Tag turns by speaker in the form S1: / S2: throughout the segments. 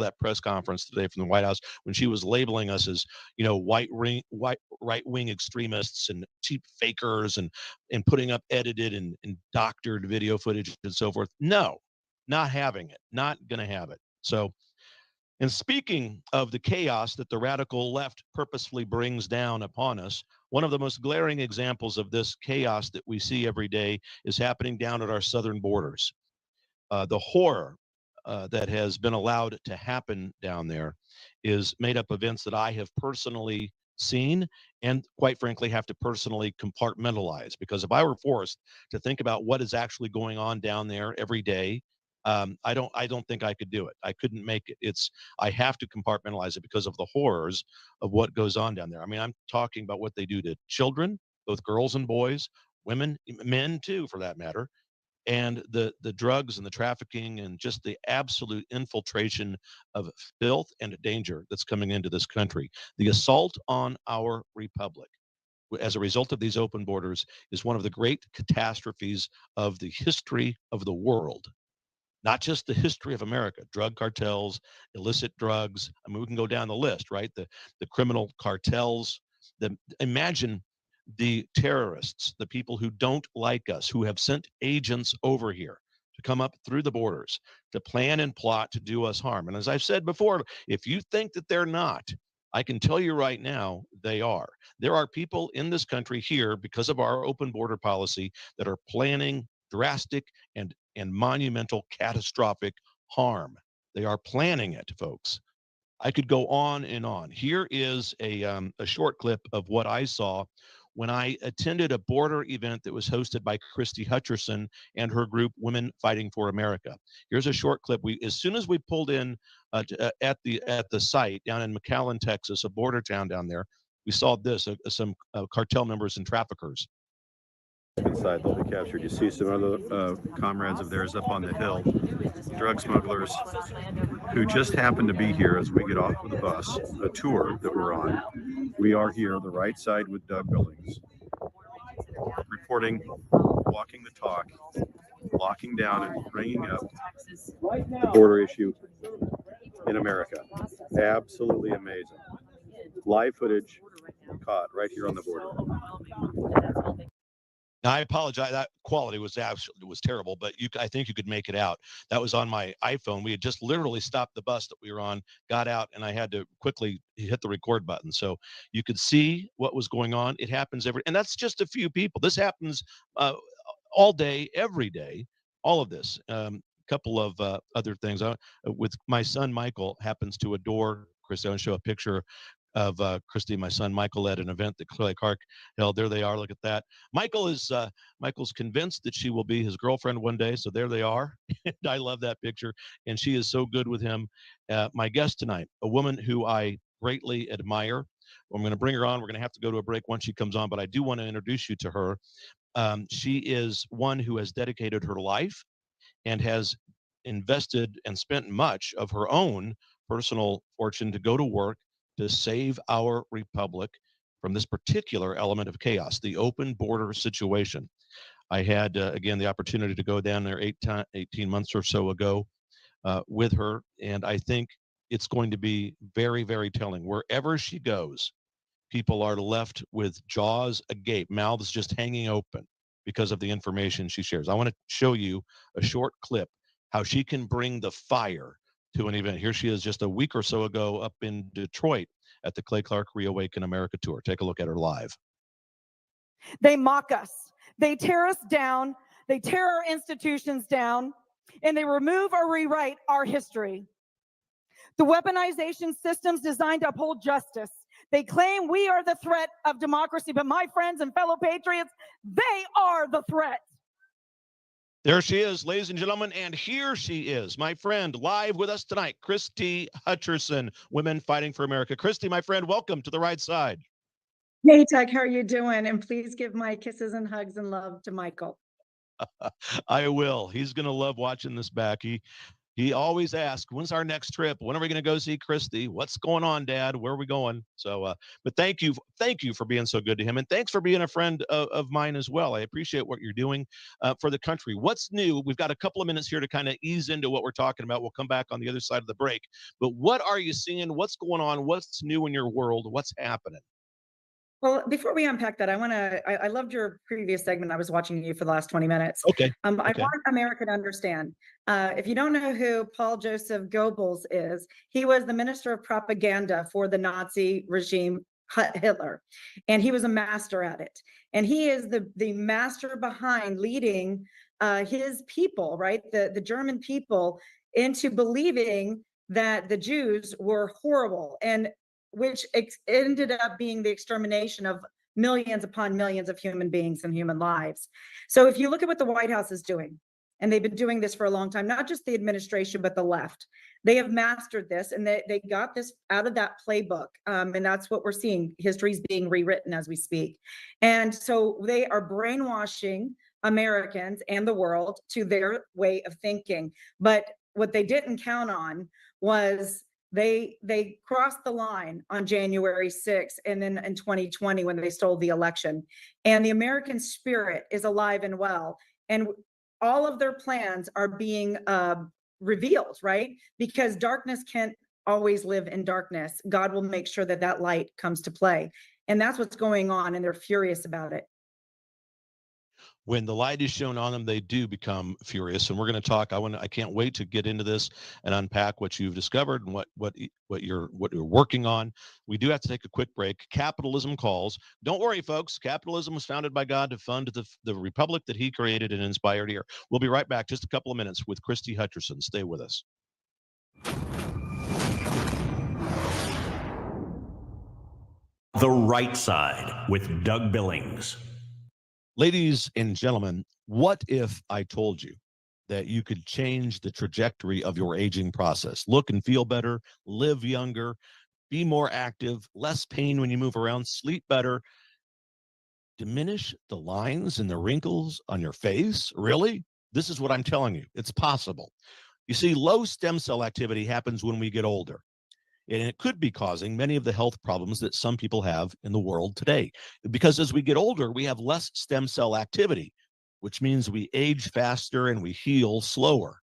S1: that press conference today from the White House when she was labeling us as, white right-wing extremists and cheap fakers and putting up edited and doctored video footage and so forth. No, not having it, not going to have it. So, and speaking of the chaos that the radical left purposefully brings down upon us, one of the most glaring examples of this chaos that we see every day is happening down at our southern borders. The horror that has been allowed to happen down there is made up of events that I have personally seen and, quite frankly, have to personally compartmentalize. Because if I were forced to think about what is actually going on down there every day, I don't think I could do it. I couldn't make it. I have to compartmentalize it because of the horrors of what goes on down there. I mean, I'm talking about what they do to children, both girls and boys, women, men too, for that matter, and the drugs and the trafficking and just the absolute infiltration of filth and danger that's coming into this country. The assault on our republic as a result of these open borders is one of the great catastrophes of the history of the world, not just the history of America. Drug cartels, illicit drugs. I mean, we can go down the list, right? The criminal cartels. Imagine the terrorists, the people who don't like us, who have sent agents over here to come up through the borders to plan and plot to do us harm. And as I've said before, if you think that they're not, I can tell you right now, they are. There are people in this country here, because of our open border policy, that are planning drastic and monumental catastrophic harm. They are planning it, folks. I could go on and on. Here is a short clip of what I saw when I attended a border event that was hosted by Christie Hutcherson and her group, Women Fighting for America. Here's a short clip. As soon as we pulled in at the site down in McAllen, Texas, a border town down there, we saw this: some cartel members and traffickers.
S2: Inside, they'll be captured. You see some other comrades of theirs up on the hill, drug smugglers who just happen to be here as we get off of the bus, a tour that we're on. We are here on the right side with Doug Billings, reporting, walking the talk, locking down and bringing up the border issue in America. Absolutely amazing. Live footage caught right here on the border.
S1: Now, I apologize. That quality was terrible, but I think you could make it out. That was on my iPhone. We had just literally stopped the bus that we were on, got out, and I had to quickly hit the record button. So you could see what was going on. It happens and that's just a few people. This happens all day, every day. All of this. Couple of other things. With my son Michael happens to adore Chris. I want to show a picture of Christie, my son Michael, at an event that Clay Clark held. There they are. Look at that. Michael's convinced that she will be his girlfriend one day. So there they are. And I love that picture. And she is so good with him. My guest tonight, a woman who I greatly admire. I'm going to bring her on. We're going to have to go to a break once she comes on, but I do want to introduce you to her. She is one who has dedicated her life and has invested and spent much of her own personal fortune to go to work to save our republic from this particular element of chaos, the open border situation. I had, again, the opportunity to go down there 18 months or so ago with her, and I think it's going to be very, very telling. Wherever she goes, people are left with jaws agape, mouths just hanging open because of the information she shares. I want to show you a short clip how she can bring the fire to an event. Here she is just a week or so ago up in Detroit at the Clay Clark Reawaken America Tour. Take a look at her live.
S3: They mock us. They tear us down. They tear our institutions down, and they remove or rewrite our history. The weaponization systems designed to uphold justice. They claim we are the threat of democracy, but my friends and fellow patriots, they are the threat.
S1: There she is, ladies and gentlemen, and here she is, my friend, live with us tonight, Christie Hutcherson, Women Fighting for America. Christie, my friend, welcome to the right side.
S4: Hey, Doug, how are you doing? And please give my kisses and hugs and love to Michael.
S1: I will. He's going to love watching this back. He always asks, when's our next trip? When are we going to go see Christie? What's going on, Dad? Where are we going? So, but thank you for being so good to him, and thanks for being a friend of mine as well. I appreciate what you're doing for the country. What's new? We've got a couple of minutes here to kind of ease into what we're talking about. We'll come back on the other side of the break. But what are you seeing? What's going on? What's new in your world? What's happening?
S4: Well, before we unpack that, I loved your previous segment. I was watching you for the last 20 minutes.
S1: Okay.
S4: I
S1: Okay.
S4: want America to understand. If you don't know who Paul Joseph Goebbels is, he was the minister of propaganda for the Nazi regime, Hitler, and he was a master at it. And he is the master behind leading his people, right, the German people, into believing that the Jews were horrible, and which ended up being the extermination of millions upon millions of human beings and human lives. So if you look at what the White House is doing, and they've been doing this for a long time, not just the administration, but the left, they have mastered this, and they got this out of that playbook. And that's what we're seeing. History is being rewritten as we speak. And so they are brainwashing Americans and the world to their way of thinking. But what they didn't count on was they crossed the line on January 6th, and then in 2020 when they stole the election. And the American spirit is alive and well, and all of their plans are being revealed, right? Because darkness can't always live in darkness. God will make sure that that light comes to play, and that's what's going on, and they're furious about it.
S1: When the light is shown on them, they do become furious. And we're going to talk. I can't wait to get into this and unpack what you've discovered and what you're working on. We do have to take a quick break. Capitalism calls. Don't worry, folks. Capitalism was founded by God to fund the republic that he created and inspired here. We'll be right back. Just a couple of minutes with Christie Hutcherson. Stay with us.
S5: The Right Side with Doug Billings.
S1: Ladies and gentlemen, what if I told you that you could change the trajectory of your aging process? Look and feel better, live younger, be more active, less pain when you move around, sleep better, diminish the lines and the wrinkles on your face? Really? This is what I'm telling you. It's possible. You see, low stem cell activity happens when we get older, and it could be causing many of the health problems that some people have in the world today. Because as we get older, we have less stem cell activity, which means we age faster and we heal slower.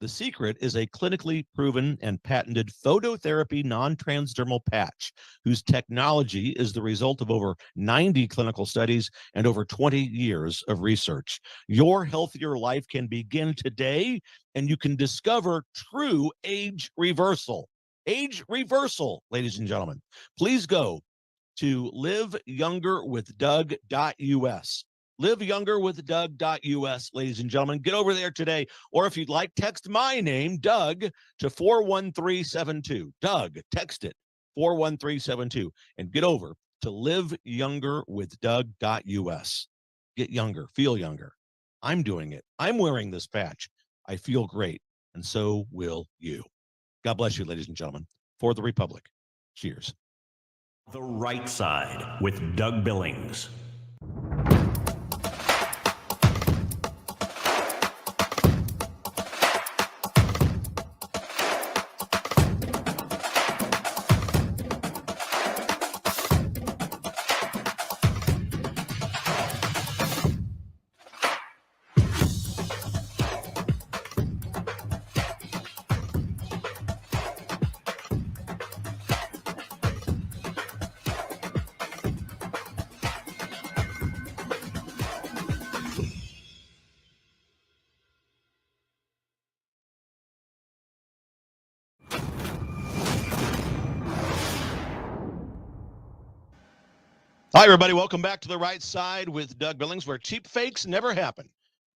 S1: The secret is a clinically proven and patented phototherapy non-transdermal patch, whose technology is the result of over 90 clinical studies and over 20 years of research. Your healthier life can begin today, and you can discover true age reversal. Age reversal, ladies and gentlemen. Please go to liveyounger.doug.us. liveyounger.doug.us, ladies and gentlemen. Get over there today. Or if you'd like, text my name, Doug, to 41372. Doug, text it, 41372. And get over to liveyounger.doug.us. Get younger, feel younger. I'm doing it. I'm wearing this patch. I feel great. And so will you. God bless you, ladies and gentlemen. For the Republic. Cheers.
S5: The Right Side with Doug Billings.
S1: Hi, everybody. Welcome back to The Right Side with Doug Billings, where cheap fakes never happen.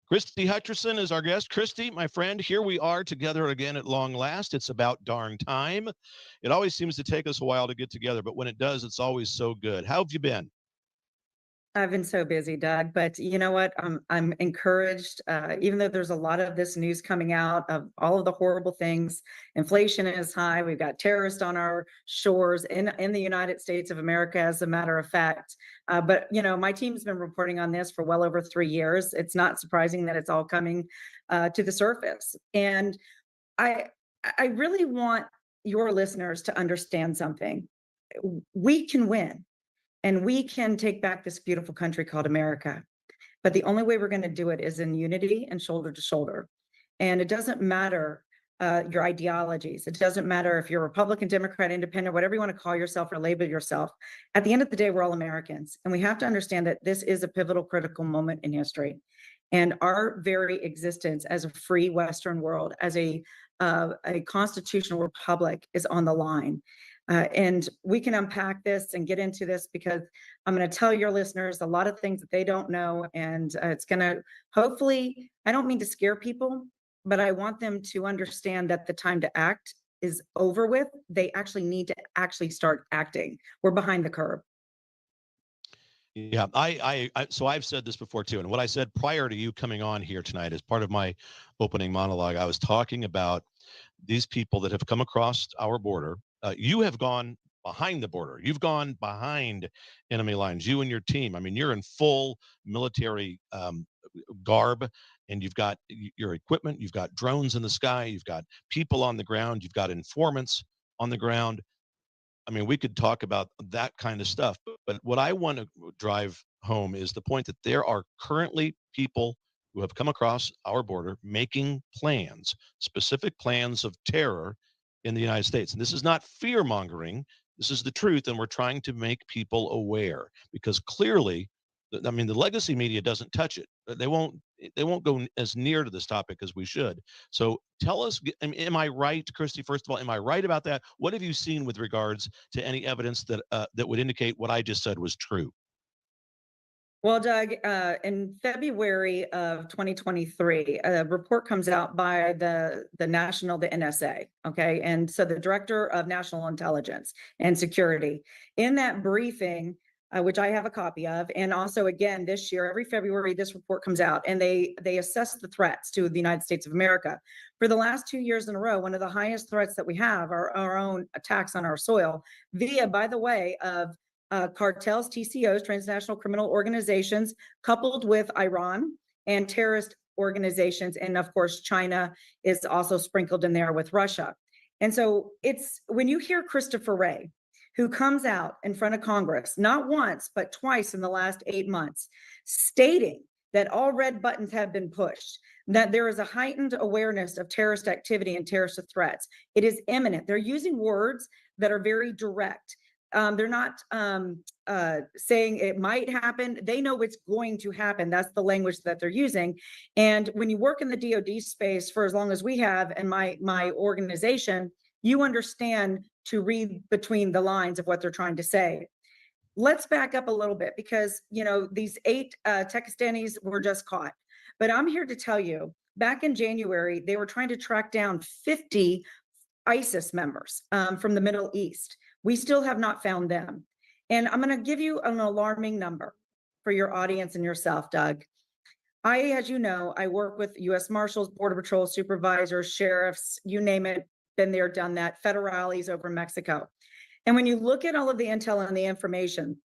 S1: Christie Hutcherson is our guest. Christie, my friend, here we are together again at long last. It's about darn time. It always seems to take us a while to get together, but when it does, it's always so good. How have you been?
S4: I've been so busy, Doug, but you know what? I'm encouraged, even though there's a lot of this news coming out of all of the horrible things. Inflation is high. We've got terrorists on our shores in the United States of America, as a matter of fact. But you know, my team's been reporting on this for well over 3 years. It's not surprising that it's all coming to the surface. And I I really want your listeners to understand something. We can win and we can take back this beautiful country called America. But the only way we're going to do it is in unity and shoulder to shoulder. And it doesn't matter your ideologies. It doesn't matter if you're Republican, Democrat, Independent, whatever you want to call yourself or label yourself. At the end of the day, we're all Americans. And we have to understand that this is a pivotal, critical moment in history. And our very existence as a free Western world, as a constitutional republic is on the line. And we can unpack this and get into this because I'm going to tell your listeners a lot of things that they don't know. And it's going to hopefully, I don't mean to scare people, but I want them to understand that the time to act is over with. They actually need to actually start acting. We're behind the curve.
S1: Yeah, so I've said this before too, and what I said prior to you coming on here tonight as part of my opening monologue, I was talking about these people that have come across our border. You have gone behind the border. You've gone behind enemy lines. You and your team. I mean, you're in full military garb, and you've got your equipment. You've got drones in the sky. You've got people on the ground. You've got informants on the ground. I mean, we could talk about that kind of stuff, but what I want to drive home is the point that there are currently people who have come across our border making plans, specific plans of terror in the United States. And this is not fear mongering. This is the truth. And we're trying to make people aware because clearly, I mean, the legacy media doesn't touch it. They won't go as near to this topic as we should. So tell us, am I right, Christie? First of all, am I right about that? What have you seen with regards to any evidence that that would indicate what I just said was true?
S4: Well, Doug, in February of 2023, a report comes out by the NSA, okay? And so the Director of National Intelligence and Security, in that briefing, which I have a copy of, and also again this year, every February, this report comes out, and they assess the threats to the United States of America. For the last 2 years in a row, one of the highest threats that we have are our own attacks on our soil via, by the way, of cartels, TCOs, transnational criminal organizations, coupled with Iran and terrorist organizations. And of course, China is also sprinkled in there with Russia. And so it's when you hear Christopher Wray, who comes out in front of Congress, not once, but twice in the last 8 months, stating that all red buttons have been pushed, that there is a heightened awareness of terrorist activity and terrorist threats. It is imminent. They're using words that are very direct. They're not saying it might happen. They know it's going to happen. That's the language that they're using. And when you work in the DoD space for as long as we have and my organization, you understand to read between the lines of what they're trying to say. Let's back up a little bit because, you know, these 8 Pakistanis were just caught. But I'm here to tell you, back in January, they were trying to track down 50 ISIS members from the Middle East. We still have not found them. And I'm going to give you an alarming number for your audience and yourself, Doug. As you know, I work with U.S. Marshals, Border Patrol supervisors, sheriffs, you name it, been there, done that, federales over Mexico. And when you look at all of the intel and the information,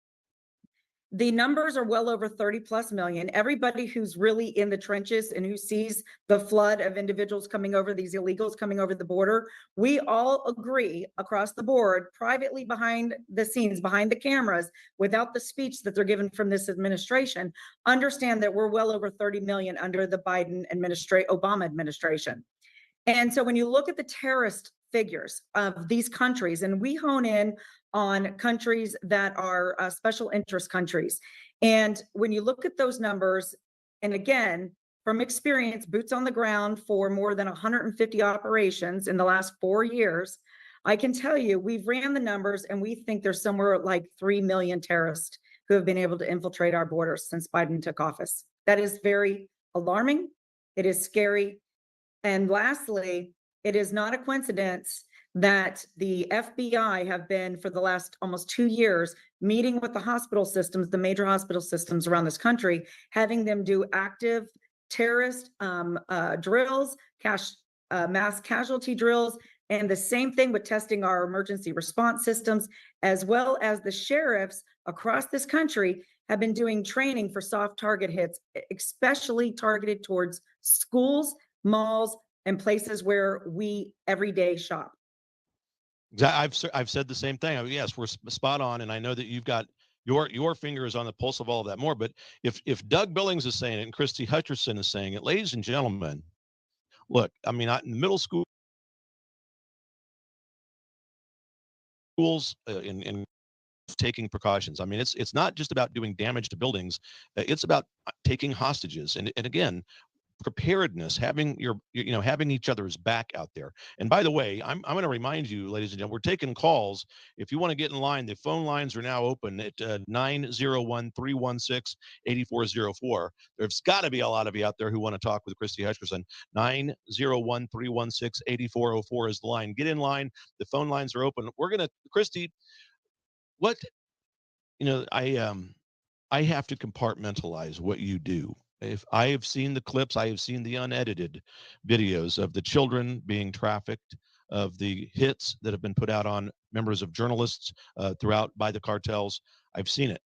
S4: the numbers are well over 30 plus million. Everybody who's really in the trenches and who sees the flood of individuals coming over, these illegals coming over the border, we all agree across the board, privately behind the scenes, behind the cameras, without the speech that they're given from this administration, understand that we're well over 30 million under the Obama administration. And so when you look at the terrorist figures of these countries, and we hone in on countries that are special interest countries. And when you look at those numbers, and again, from experience, boots on the ground for more than 150 operations in the last 4 years, I can tell you, we've ran the numbers and we think there's somewhere like 3 million terrorists who have been able to infiltrate our borders since Biden took office. That is very alarming. It is scary. And lastly, it is not a coincidence that the FBI have been for the last almost 2 years meeting with the hospital systems, the major hospital systems around this country, having them do active terrorist drills, mass casualty drills, and the same thing with testing our emergency response systems, as well as the sheriffs across this country have been doing training for soft target hits, especially targeted towards schools, malls, and places where we every day shop.
S1: I've said the same thing. I mean, yes, we're spot on, and I know that you've got your finger is on the pulse of all of that more. But if Doug Billings is saying it and Christie Hutcherson is saying it, ladies and gentlemen, look, I mean, in middle schools in taking precautions. I mean, it's not just about doing damage to buildings. It's about taking hostages, and again, preparedness, having having each other's back out there. And by the way, I'm going to remind you, ladies and gentlemen, we're taking calls. If you want to get in line, the phone lines are now open at 901-316-8404. There's got to be a lot of you out there who want to talk with Christie Hutcherson. 901-316-8404 is the line. Get in line. The phone lines are open. We're going to, Christie, what, I have to compartmentalize what you do. If I have seen the clips, I have seen the unedited videos of the children being trafficked, of the hits that have been put out on members of journalists throughout by the cartels. I've seen it.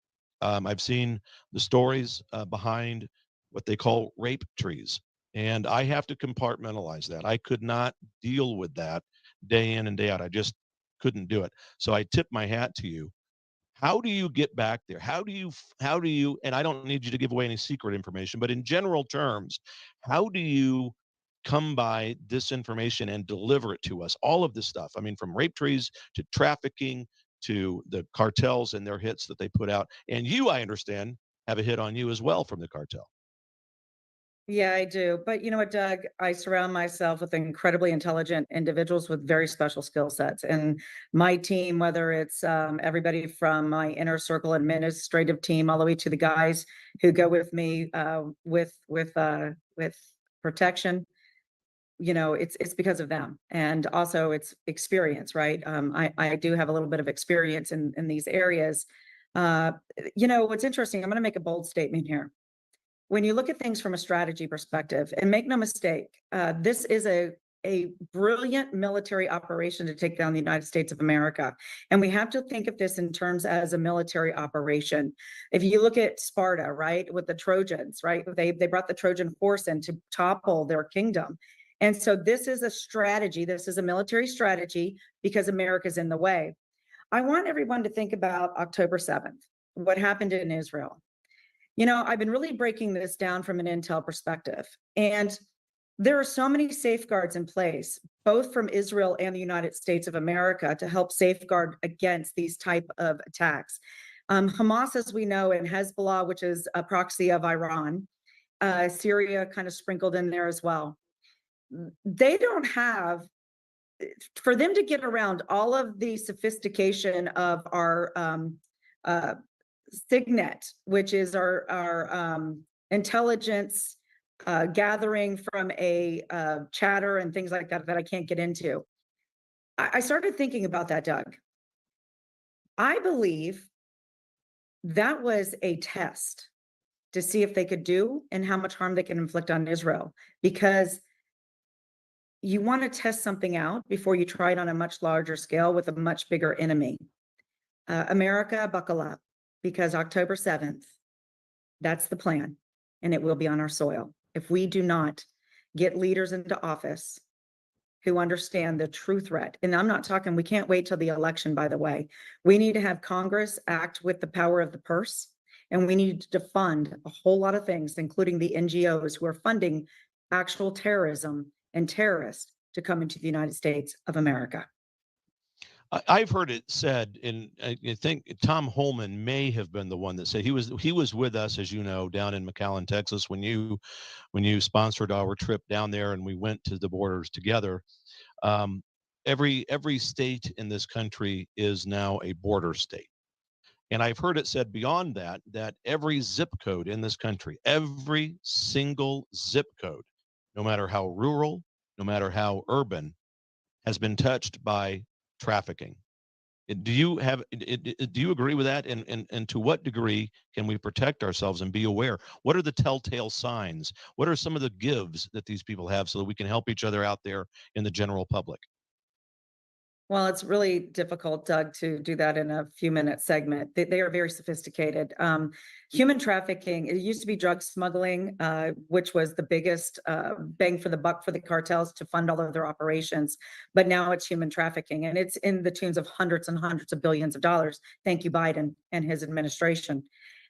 S1: I've seen the stories behind what they call rape trees. And I have to compartmentalize that. I could not deal with that day in and day out. I just couldn't do it. So I tip my hat to you. How do you get back there? How do you, and I don't need you to give away any secret information, but in general terms, how do you come by this information and deliver it to us? All of this stuff. I mean, from rape trees to trafficking to the cartels and their hits that they put out. And you, I understand, have a hit on you as well from the cartel.
S4: Yeah, I do. But you know what, Doug? I surround myself with incredibly intelligent individuals with very special skill sets. And my team, whether it's everybody from my inner circle administrative team all the way to the guys who go with me with protection, it's because of them. And also it's experience, right? I do have a little bit of experience in these areas. What's interesting, I'm going to make a bold statement here. When you look at things from a strategy perspective, and make no mistake, this is a brilliant military operation to take down the United States of America. And we have to think of this in terms as a military operation. If you look at Sparta, right, with the Trojans, right, they brought the Trojan horse in to topple their kingdom. And so this is a strategy. This is a military strategy because America's in the way. I want everyone to think about October 7th, what happened in Israel. I've been really breaking this down from an intel perspective, and there are so many safeguards in place, both from Israel and the United States of America, to help safeguard against these type of attacks. Hamas, as we know, and Hezbollah, which is a proxy of Iran, Syria kind of sprinkled in there as well. They don't have, for them to get around all of the sophistication of our Signet, which is our intelligence gathering from a chatter and things like that I can't get into. I started thinking about that, Doug. I believe that was a test to see if they could do and how much harm they can inflict on Israel, because you want to test something out before you try it on a much larger scale with a much bigger enemy. America, buckle up. Because October 7th, that's the plan, and it will be on our soil. If we do not get leaders into office who understand the true threat, and I'm not talking, we can't wait till the election, by the way. We need to have Congress act with the power of the purse, and we need to fund a whole lot of things, including the NGOs who are funding actual terrorism and terrorists to come into the United States of America.
S1: I've heard it said, and I think Tom Holman may have been the one that said he was with us, as you know, down in McAllen, Texas, when you sponsored our trip down there, and we went to the borders together. Every state in this country is now a border state, and I've heard it said beyond that every zip code in this country, every single zip code, no matter how rural, no matter how urban, has been touched by trafficking. Do you agree with that? And to what degree can we protect ourselves and be aware? What are the telltale signs? What are some of the gives that these people have so that we can help each other out there in the general public?
S4: Well, it's really difficult, Doug, to do that in a few minute segment. They are very sophisticated. Human trafficking, it used to be drug smuggling, which was the biggest bang for the buck for the cartels to fund all of their operations. But now it's human trafficking, and it's in the tunes of hundreds and hundreds of billions of dollars. Thank you, Biden and his administration.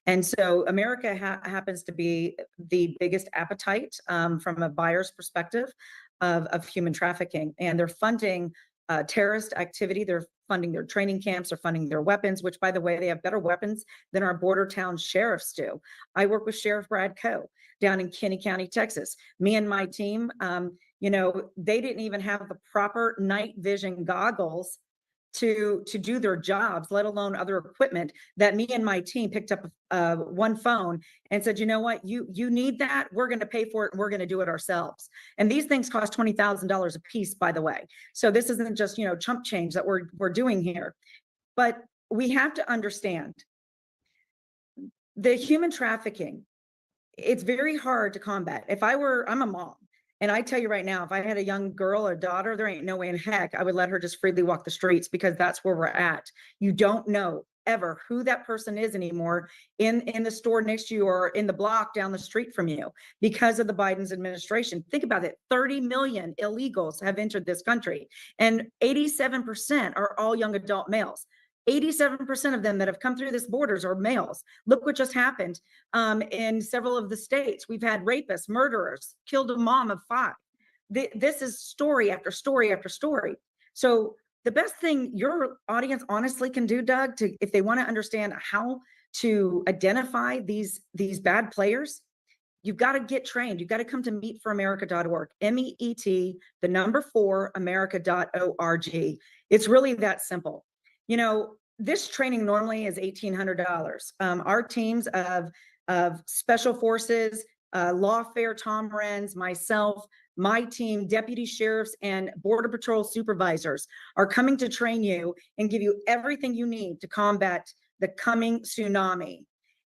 S4: And so America happens to be the biggest appetite from a buyer's perspective of human trafficking. And they're funding terrorist activity. They're funding their training camps, they're funding their weapons, which, by the way, they have better weapons than our border town sheriffs do. I work with Sheriff Brad Coe down in Kinney County, Texas. Me and my team, they didn't even have the proper night vision goggles to do their jobs, let alone other equipment, that me and my team picked up one phone and said, you know what, you need that, we're going to pay for it, and we're going to do it ourselves. And these things cost $20,000 a piece, by the way. So this isn't just, chump change that we're doing here. But we have to understand the human trafficking. It's very hard to combat. I'm a mom. And I tell you right now, if I had a young girl or daughter, there ain't no way in heck I would let her just freely walk the streets, because that's where we're at. You don't know ever who that person is anymore in the store next to you or in the block down the street from you because of the Biden's administration. Think about it. 30 million illegals have entered this country, and 87% are all young adult males. 87% of them that have come through this borders are males. Look what just happened in several of the states. We've had rapists, murderers, killed a mom of 5. This is story after story after story. So the best thing your audience honestly can do, Doug, if they want to understand how to identify these bad players, you've got to get trained. You've got to come to meetforamerica.org, MEET, the number 4, America.org. It's really that simple. This training normally is $1,800. Our teams of special forces, lawfare, Tom Renz, myself, my team, deputy sheriffs, and border patrol supervisors are coming to train you and give you everything you need to combat the coming tsunami.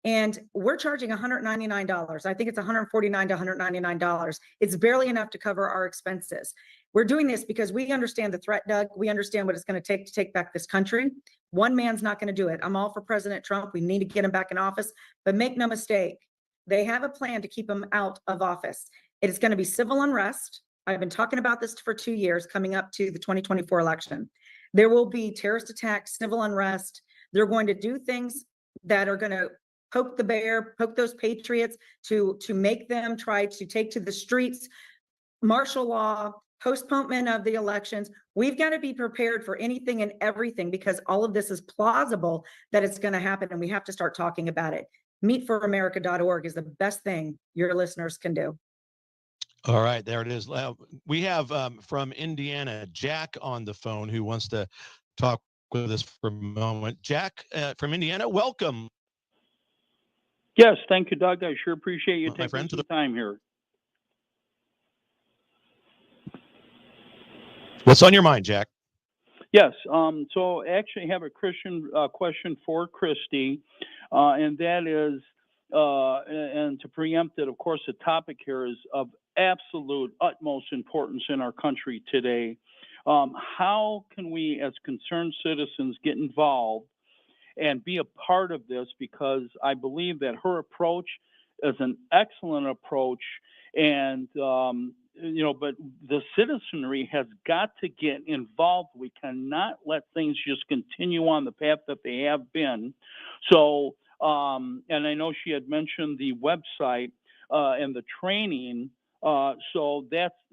S4: And we're charging $199. I think it's $149 to $199. It's barely enough to cover our expenses. We're doing this because we understand the threat, Doug. We understand what it's going to take back this country. One man's not going to do it. I'm all for President Trump. We need to get him back in office. But make no mistake, they have a plan to keep him out of office. It is going to be civil unrest. I've been talking about this for 2 years coming up to the 2024 election. There will be terrorist attacks, civil unrest. They're going to do things that are going to poke the bear, poke those patriots to make them try to take to the streets, martial law, postponement of the elections. We've got to be prepared for anything and everything, because all of this is plausible that it's going to happen, and we have to start talking about it. Meetforamerica.org is the best thing your listeners can do.
S1: All right, there it is. We have from Indiana, Jack on the phone, who wants to talk with us for a moment. Jack from Indiana, welcome.
S6: Yes, thank you, Doug. I sure appreciate you
S1: My friend,
S6: taking some time here.
S1: What's on your mind, Jack?
S6: Yes, so I actually have a question for Christie, and that is, and to preempt it, of course, the topic here is of absolute utmost importance in our country today. How can we, as concerned citizens, get involved and be a part of this? Because I believe that her approach is an excellent approach, and but the citizenry has got to get involved. We cannot let things just continue on the path that they have been. So, and I know she had mentioned the website and the training. So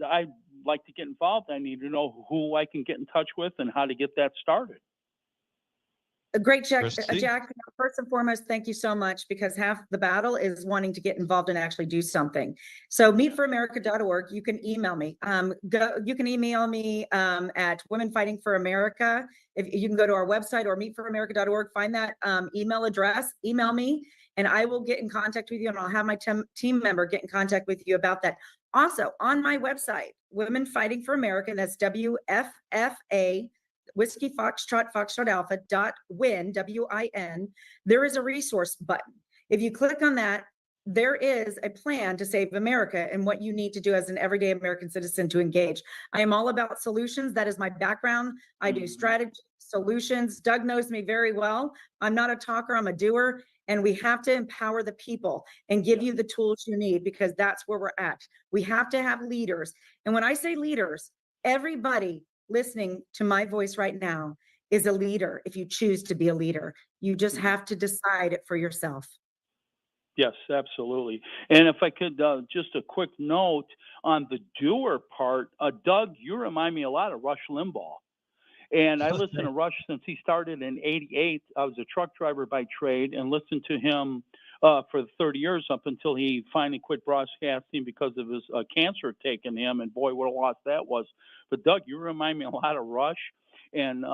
S6: I'd like to get involved. I need to know who I can get in touch with and how to get that started.
S4: Great, Jack.
S1: Christie?
S4: Jack, first and foremost, thank you so much, because half the battle is wanting to get involved and actually do something. So meetforamerica.org, you can email me. You can email me at Women Fighting for America. If you can go to our website or meetforamerica.org, find that email address, email me, and I will get in contact with you, and I'll have my team member get in contact with you about that. Also, on my website, Women Fighting for America, that's WFFA, Whiskey Foxtrot Foxtrot Alpha .win, WIN, there is a resource button. If you click on that, there is a plan to save America and what you need to do as an everyday American citizen to engage. I am all about solutions. That is my background. I do strategy, solutions. Doug knows me very well. I'm not a talker, I'm a doer. And we have to empower the people and give you the tools you need, because that's where we're at. We have to have leaders. And when I say leaders, everybody listening to my voice right now is a leader. If you choose to be a leader, you just have to decide it for yourself.
S6: Yes, absolutely. And if I could, just a quick note on the doer part, Doug, you remind me a lot of Rush Limbaugh. And I listened to Rush since he started in '88. I was a truck driver by trade and listened to him for 30 years up until he finally quit broadcasting because of his cancer taking him. And boy, what a loss that was. But Doug, you remind me a lot of Rush. And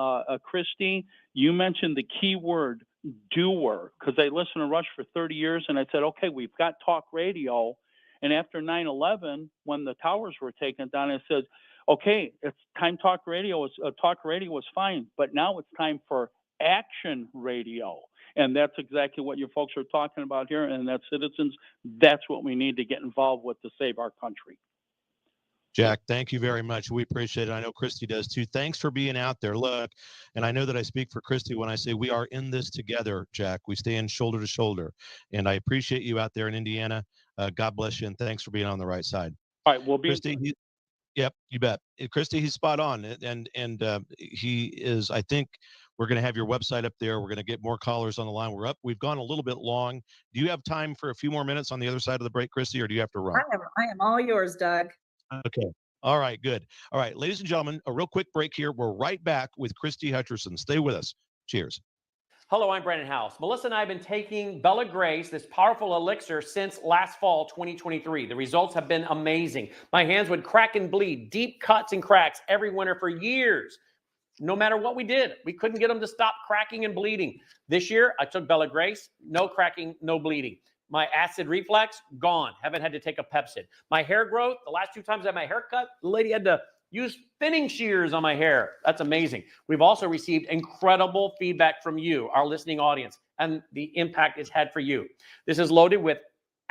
S6: Christie, you mentioned the key word doer, because I listened to Rush for 30 years and I said, okay, we've got talk radio. And after 9/11, when the towers were taken down, I said, okay, it's time talk radio was fine, but now it's time for action radio. And that's exactly what you folks are talking about here. And that's citizens. That's what we need to get involved with to save our country.
S1: Jack, thank you very much. We appreciate it. I know Christy does too. Thanks for being out there. Look, and I know that I speak for Christy when I say we are in this together, Jack. We stand shoulder to shoulder. And I appreciate you out there in Indiana. God bless you, and thanks for being on the right side.
S6: All right, we'll be.
S1: Christy, yep, you bet. Christy, he's spot on. And he is, I think we're going to have your website up there. We're going to get more callers on the line. We've gone a little bit long. Do you have time for a few more minutes on the other side of the break, Christy, or do you have to run?
S4: I am all yours, Doug.
S1: Okay. All right, good. All right, ladies and gentlemen, a real quick break here. We're right back with Christy Hutcherson. Stay with us. Cheers.
S7: Hello, I'm Brandon House. Melissa and I have been taking Bella Grace, this powerful elixir, since last fall, 2023. The results have been amazing. My hands would crack and bleed, deep cuts and cracks every winter for years. No matter what we did, we couldn't get them to stop cracking and bleeding. This year, I took Bella Grace, no cracking, no bleeding. My acid reflux, gone. Haven't had to take a Pepsid. My hair growth, the last 2 times I had my hair cut, the lady had to use thinning shears on my hair. That's amazing. We've also received incredible feedback from you, our listening audience, and the impact it's had for you. This is loaded with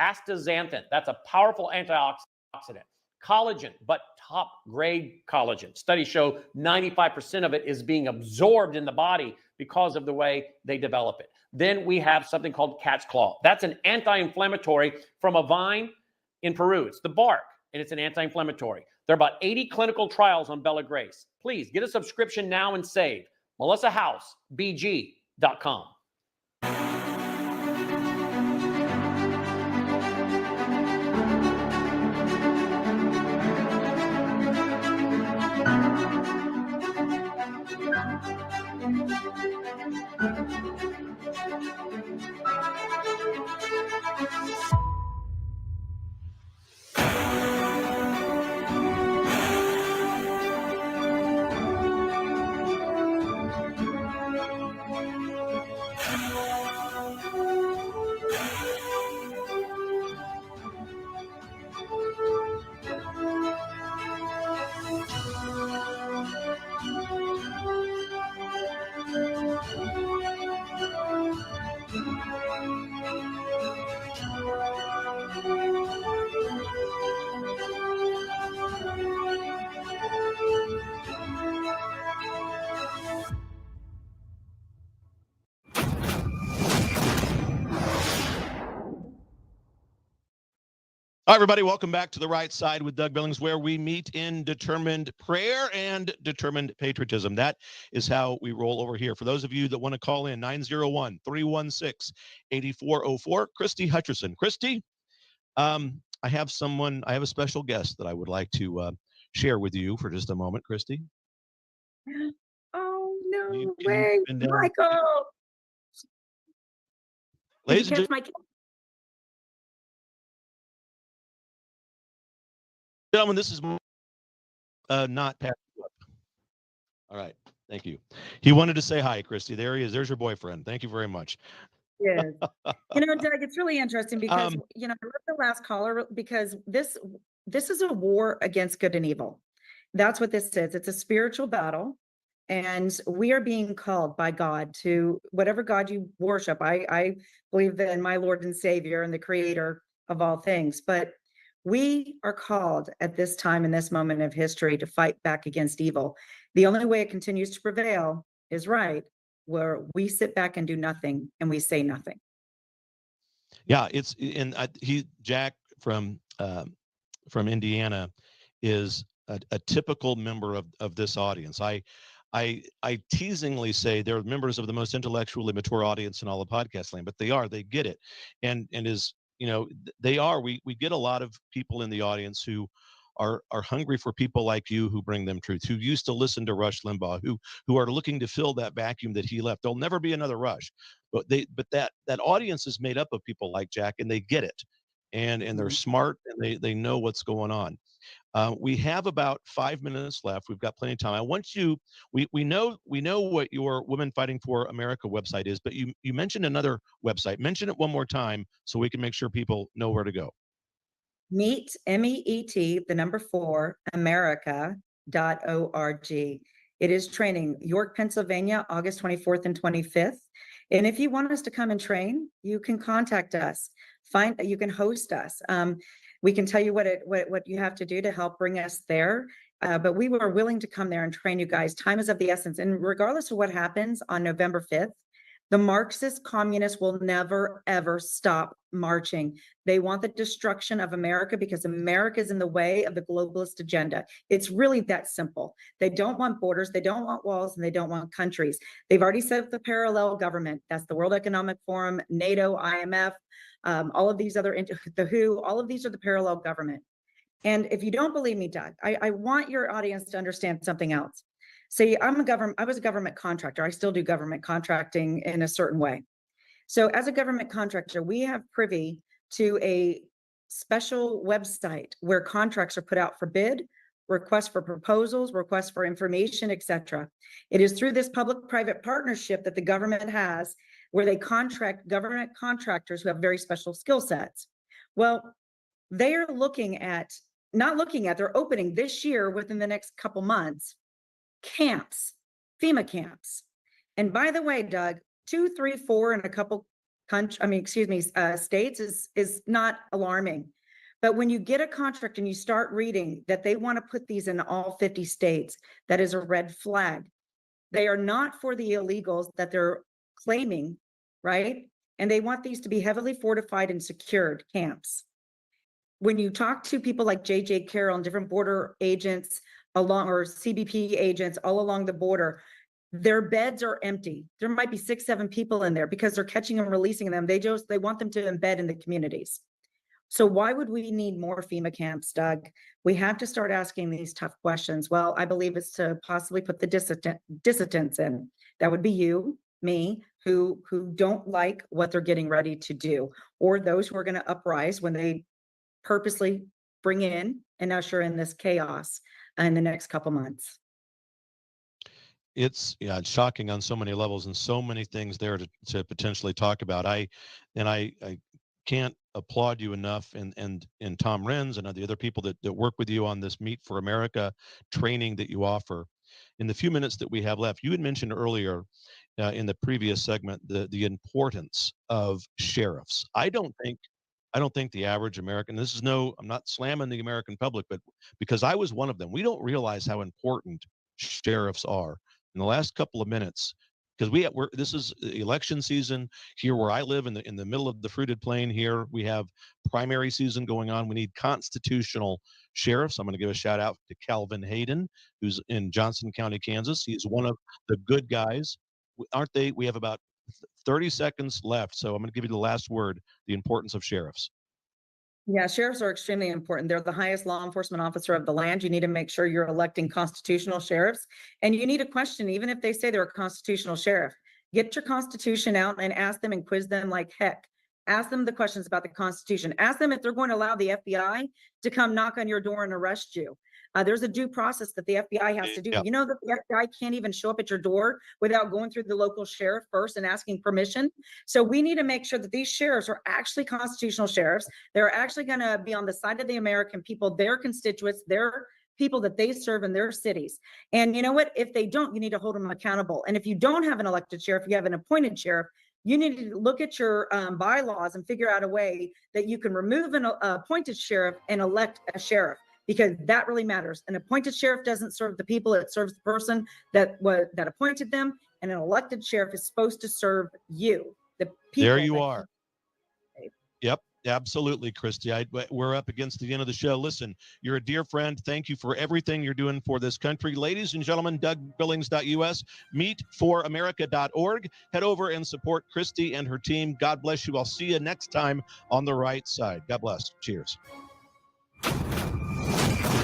S7: astaxanthin. That's a powerful antioxidant. Collagen, but top grade collagen. Studies show 95% of it is being absorbed in the body because of the way they develop it. Then we have something called cat's claw. That's an anti-inflammatory from a vine in Peru. It's the bark, and it's an anti-inflammatory. There are about 80 clinical trials on Bella Grace. Please get a subscription now and save. MelissaHouseBG.com.
S1: All right, everybody, welcome back to The Right Side with Doug Billings, where we meet in determined prayer and determined patriotism. That is how we roll over here. For those of you that want to call in, 901-316-8404, Christy Hutcherson. Christy, I have a special guest that I would like to share with you for just a moment, Christy.
S4: Oh, no way, Michael.
S1: Ladies and gentlemen, this is not Patrick. All right, thank you. He wanted to say hi, Christy. There he is. There's your boyfriend. Thank you very much.
S4: Yes. Doug, it's really interesting because, I love the last caller because this is a war against good and evil. That's what this is. It's a spiritual battle. And we are being called by God to whatever God you worship. I believe in my Lord and Savior and the Creator of all things. But we are called at this time in this moment of history to fight back against evil. The only way it continues to prevail is right, where we sit back and do nothing and we say nothing.
S1: Yeah, Jack from Indiana is a typical member of this audience. I teasingly say they're members of the most intellectually mature audience in all of podcast land, but they get it. And is, they are, we get a lot of people in the audience who are hungry for people like you who bring them truth, who used to listen to Rush Limbaugh, who are looking to fill that vacuum that he left. There'll never be another Rush, but that audience is made up of people like Jack, and they get it, and they're smart, and they know what's going on. We have about 5 minutes left. We've got plenty of time. I want you. We know what your Women Fighting for America website is, but you mentioned another website. Mention it one more time so we can make sure people know where to go.
S4: MEET, MEET, the number 4, America.org. It is training, York, Pennsylvania, August 24th and 25th. And if you want us to come and train, you can contact us. You can host us. We can tell you what you have to do to help bring us there. But we were willing to come there and train you guys. Time is of the essence. And regardless of what happens on November 5th, the Marxist communists will never, ever stop marching. They want the destruction of America because America is in the way of the globalist agenda. It's really that simple. They don't want borders, they don't want walls, and they don't want countries. They've already set up the parallel government. That's the World Economic Forum, NATO, IMF, all of these other, the WHO, all of these are the parallel government. And if you don't believe me, Doug, I want your audience to understand something else. See, I was a government contractor. I still do government contracting in a certain way. So as a government contractor, we have privy to a special website where contracts are put out for bid, requests for proposals, requests for information, etc. It is through this public-private partnership that the government has where they contract government contractors who have very special skill sets. Well, they are they're opening this year within the next couple months, camps, FEMA camps. And by the way, Doug, 2, 3, 4 in a couple states is not alarming. But when you get a contract and you start reading that they want to put these in all 50 states, that is a red flag. They are not for the illegals that they're claiming, right? And they want these to be heavily fortified and secured camps. When you talk to people like J.J. Carroll and different border agents or CBP agents all along the border, their beds are empty. There might be 6, 7 people in there because they're catching and releasing them. They want them to embed in the communities. So why would we need more FEMA camps, Doug? We have to start asking these tough questions. Well, I believe it's to possibly put the dissidents in. That would be you, me, who don't like what they're getting ready to do, or those who are going to uprise when they purposely bring in and usher in this chaos in the next couple months.
S1: It's shocking on so many levels and so many things there to potentially talk about. I can't applaud you enough, and Tom Renz and the other people that work with you on this Meet for America training that you offer. In the few minutes that we have left, you had mentioned earlier in the previous segment the importance of sheriffs. I don't think the average American, I'm not slamming the American public, but because I was one of them, we don't realize how important sheriffs are. In the last couple of minutes, because this is election season here where I live in the middle of the fruited plain here. We have primary season going on. We need constitutional sheriffs. I'm going to give a shout out to Calvin Hayden, who's in Johnson County, Kansas. He's one of the good guys, aren't they? We have about 30 seconds left, so I'm going to give you the last word, the importance of sheriffs.
S4: Yeah, sheriffs are extremely important. They're the highest law enforcement officer of the land. You need to make sure you're electing constitutional sheriffs. And you need to question, even if they say they're a constitutional sheriff, get your constitution out and ask them and quiz them like heck. Ask them the questions about the Constitution. Ask them if they're going to allow the FBI to come knock on your door and arrest you. There's a due process that the FBI has to do.
S1: Yeah.
S4: You know that the FBI can't even show up at your door without going through the local sheriff first and asking permission. So we need to make sure that these sheriffs are actually constitutional sheriffs. They're actually going to be on the side of the American people, their constituents, their people that they serve in their cities. And you know what? If they don't, you need to hold them accountable. And if you don't have an elected sheriff, you have an appointed sheriff, You need to look at your bylaws and figure out a way that you can remove an appointed sheriff and elect a sheriff, because that really matters. An appointed sheriff doesn't serve the people, it serves the person that appointed them, and an elected sheriff is supposed to serve you, the people.
S1: There you are. Yep, absolutely, Christie. We're up against the end of the show. Listen, you're a dear friend. Thank you for everything you're doing for this country. Ladies and gentlemen, DougBillings.us, meetforamerica.org. Head over and support Christie and her team. God bless you. I'll see you next time on the right side. God bless. Cheers.